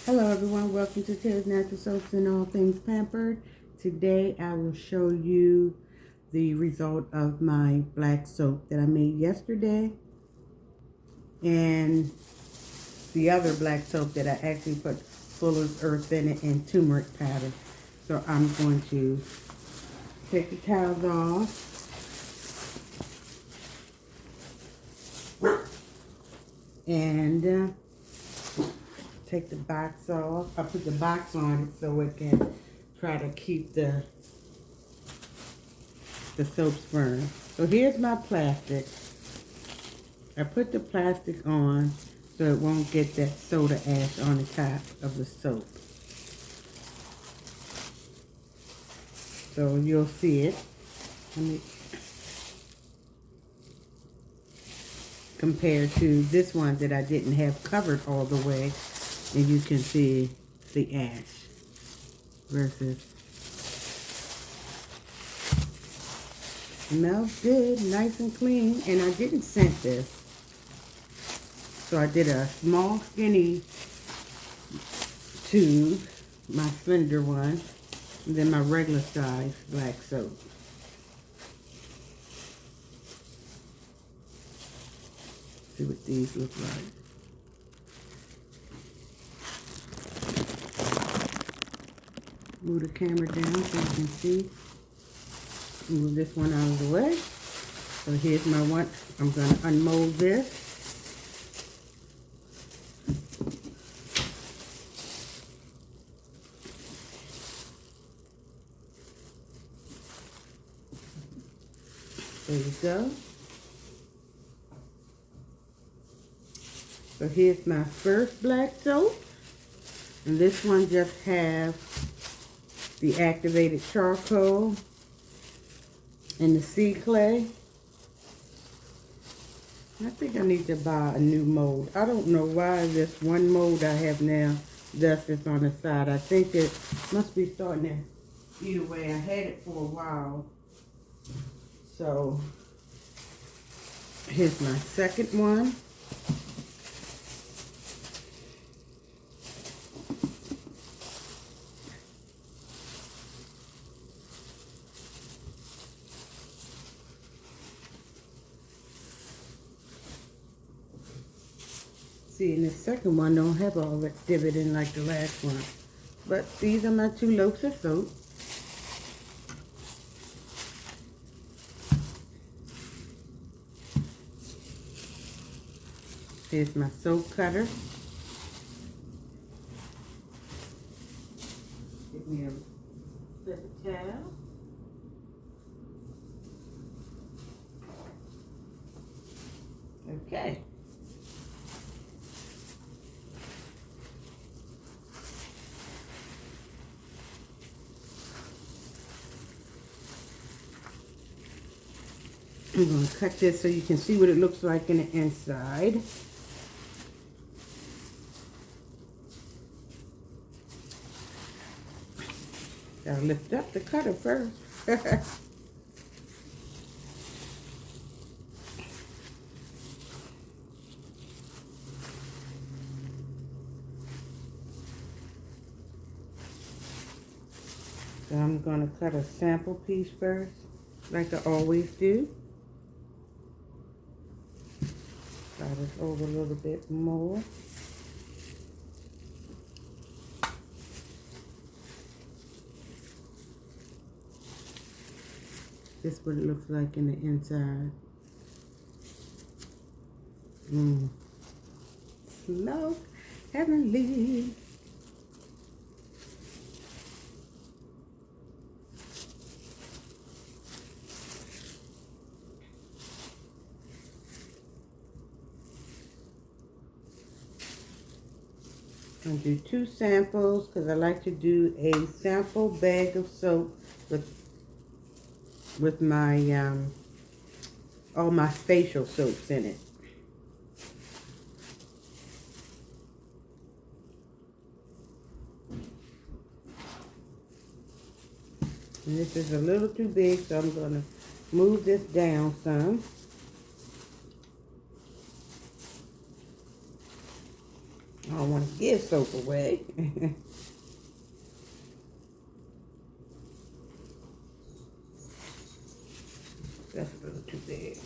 Hello everyone, welcome to Ted's Natural Soaps and All Things Pampered. Today I will show you the result of my black soap that I made yesterday and the other black soap that I actually put Fuller's Earth in it and turmeric powder. So I'm going to take the towels off and take the box off. I put the box on it so it can try to keep the soaps firm. So here's my plastic. I put the plastic on so it won't get that soda ash on the top of the soap. So you'll see it. Let me compare to this one that I didn't have covered all the way. And you can see the ash versus smells good, nice and clean. And I didn't scent this, so I did a small skinny tube, my slender one, and then my regular size black soap. See what these look like. Move the camera down so you can see. Move this one out of the way. So here's my one. I'm going to unmold this. There you go. So here's my first black soap. And this one just has the activated charcoal and the sea clay. I think I need to buy a new mold. I don't know why this one mold I have now does this on the side. I think it must be starting to eat away. I had it for a while. So here's my second one. See, and the second one don't have all that divoting like the last one. But these are my two loaves of soap. Here's my soap cutter. Get me a paper towel. Okay. I'm going to cut this so you can see what it looks like in the inside. Gotta lift up the cutter first. So I'm going to cut a sample piece first, like I always do. Slide this over a little bit more. This is what it looks like in the inside. Smoke heavenly. I'm going to do 2 samples because I like to do a sample bag of soap with my all my facial soaps in it. And this is a little too big, so I'm going to move this down some. I don't want to give soap away. That's a little too big.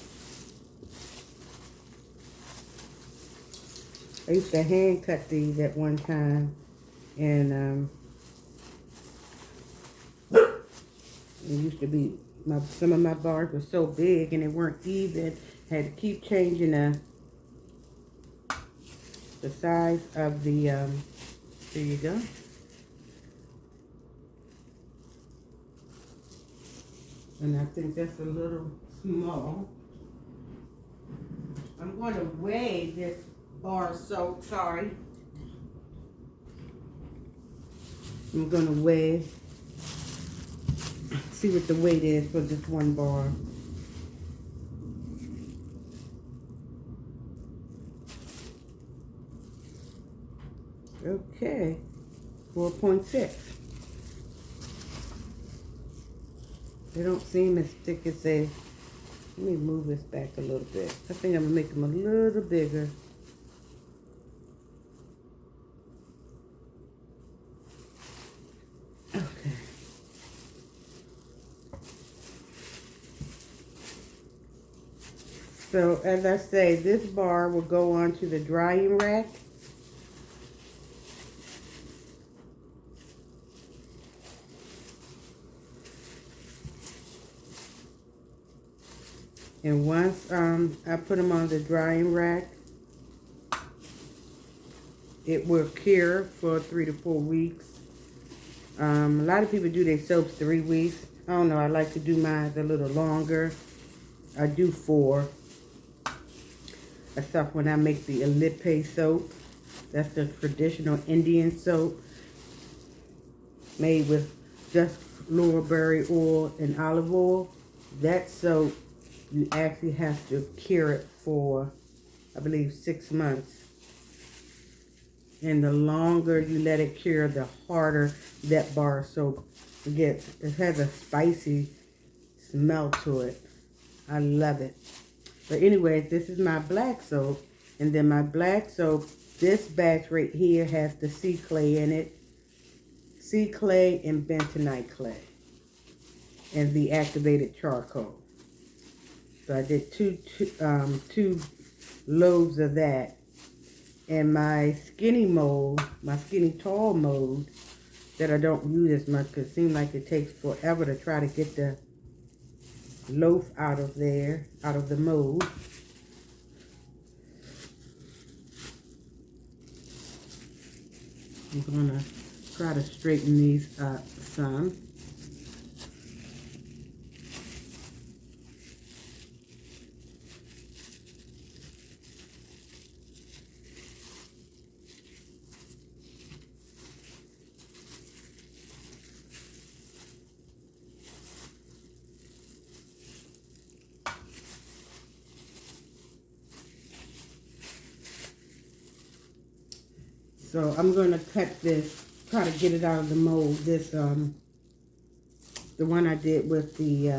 I used to hand cut these at one time, and it used to be some of my bars were so big and they weren't even. Had to keep changing the size of the. There you go. And I think that's a little small. I'm going to weigh this bar soap. Sorry. I'm going to weigh. See what the weight is for this one bar. Okay, 4.6. They don't seem as thick as they. Let me move this back a little bit. I think I'm gonna make them a little bigger. Okay. So as I say, this bar will go onto the drying rack. And once I put them on the drying rack, it will cure for 3 to 4 weeks. A lot of people do their soaps 3 weeks. I don't know, I like to do mine a little longer. I do 4. Except when I make the Elipe soap. That's the traditional Indian soap made with just lowerberry oil and olive oil. That soap, you actually have to cure it for, I believe, 6 months. And the longer you let it cure, the harder that bar soap gets. It has a spicy smell to it. I love it. But anyway, this is my black soap. And then my black soap, this batch right here has the sea clay in it. Sea clay and bentonite clay. And the activated charcoal. So I did two loaves of that. And my skinny mold, my skinny tall mold, that I don't use as much because it seems like it takes forever to try to get the loaf out of there, out of the mold. I'm gonna try to straighten these up some. So I'm going to cut this, try to get it out of the mold. This, the one I did with the,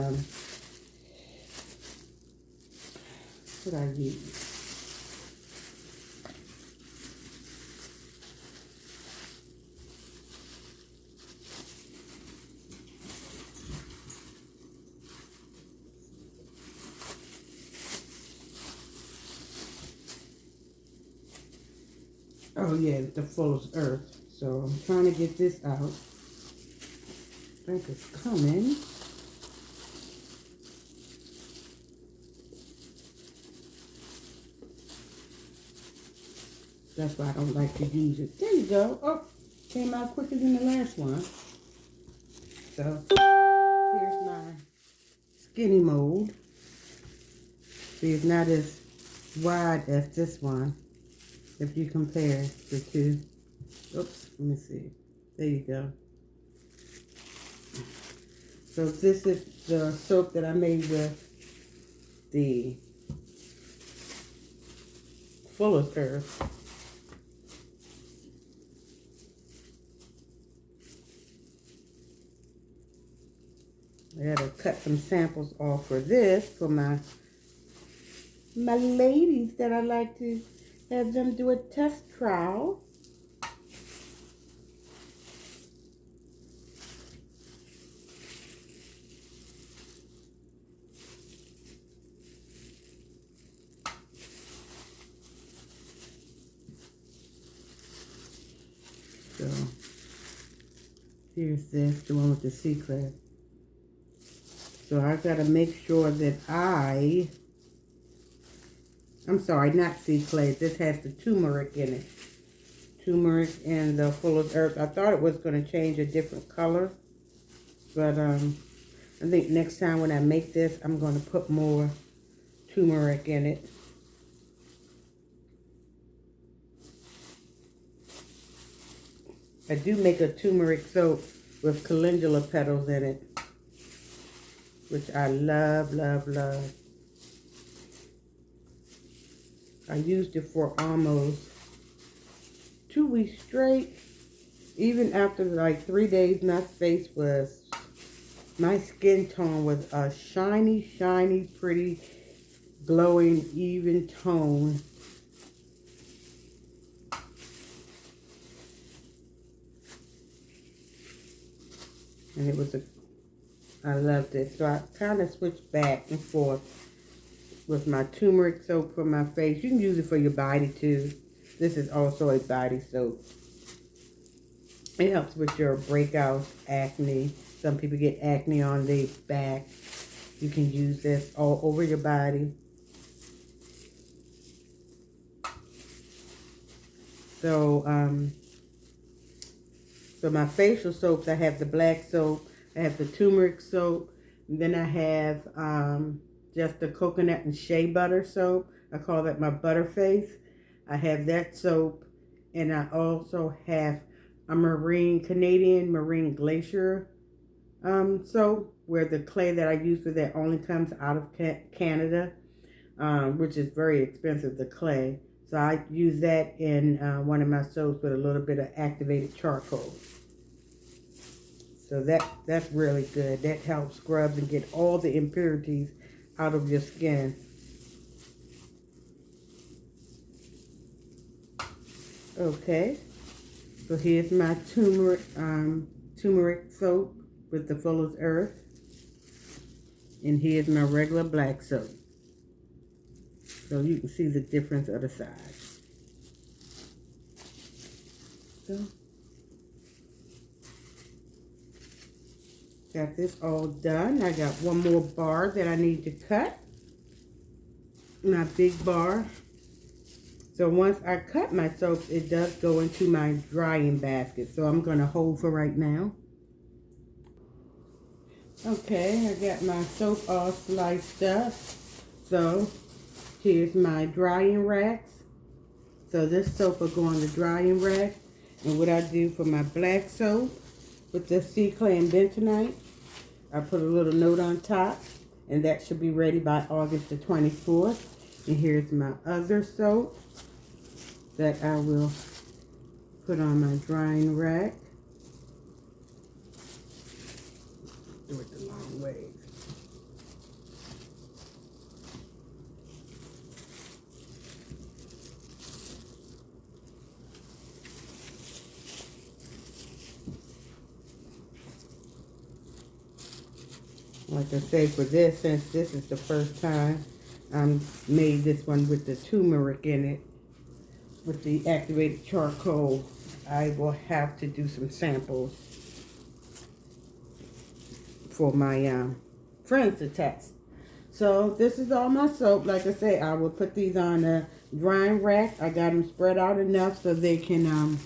what I use? Oh yeah, the fullest earth. So I'm trying to get this out. I think it's coming. That's why I don't like to use it. There you go. Oh, came out quicker than the last one. So here's my skinny mold. See, it's not as wide as this one. If you compare the two. Oops, let me see. There you go. So this is the soap that I made with the fullest earth. I gotta cut some samples off for this for my ladies that I like to have them do a test trial. So here's this, the one with the C clay. So I gotta make sure that I'm sorry, not sea clay. This has the turmeric in it. Turmeric and the fuller's earth. I thought it was going to change a different color. But I think next time when I make this, I'm going to put more turmeric in it. I do make a turmeric soap with calendula petals in it, which I love, love, love. I used it for almost 2 weeks straight. Even after like 3 days, my skin tone was a shiny, shiny, pretty, glowing, even tone. And it was I loved it. So I kind of switched back and forth with my turmeric soap for my face. You can use it for your body too. This is also a body soap. It helps with your breakouts, acne. Some people get acne on their back. You can use this all over your body. So, so my facial soaps, I have the black soap, I have the turmeric soap, and then I have just the coconut and shea butter soap. I call that my butter face. I have that soap, and I also have a Canadian marine glacier soap, where the clay that I use for that only comes out of Canada, which is very expensive, the clay. So I use that in one of my soaps with a little bit of activated charcoal. So that's really good. That helps scrub and get all the impurities out of your skin. Okay, so here's my turmeric soap with the fuller's earth. And here's my regular black soap. So you can see the difference of the size. So, got this all done. I got one more bar that I need to cut. My big bar. So once I cut my soaps, it does go into my drying basket. So I'm going to hold for right now. Okay, I got my soap all sliced up. So here's my drying racks. So this soap will go on the drying rack. And what I do for my black soap with the sea clay and bentonite, I put a little note on top, and that should be ready by August the 24th. And here's my other soap that I will put on my drying rack. Do it the long way. Like I say, for this, since this is the first time I made this one with the turmeric in it, with the activated charcoal, I will have to do some samples for my friends to test. So this is all my soap. Like I say, I will put these on a drying rack. I got them spread out enough so they can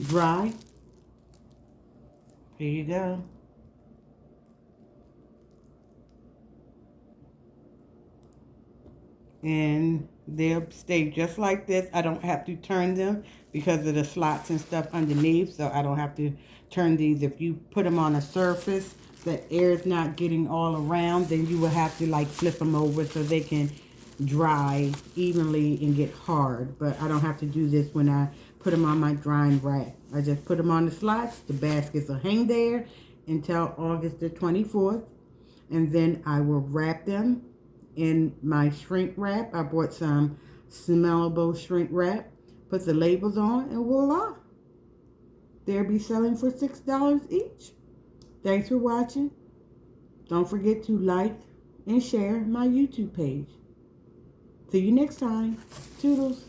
dry. Here you go. And they'll stay just like this. I don't have to turn them because of the slots and stuff underneath, so I don't have to turn these. If you put them on a surface that air is not getting all around, then you will have to like flip them over so they can dry evenly and get hard. But I don't have to do this when I put them on my drying rack. I just put them on the slots. The baskets will hang there until August the 24th, and then I will wrap them in my shrink wrap. I bought some smellable shrink wrap, put the labels on, and voila, they'll be selling for $6 each. Thanks for watching. Don't forget to like and share my YouTube page. See you next time. Toodles.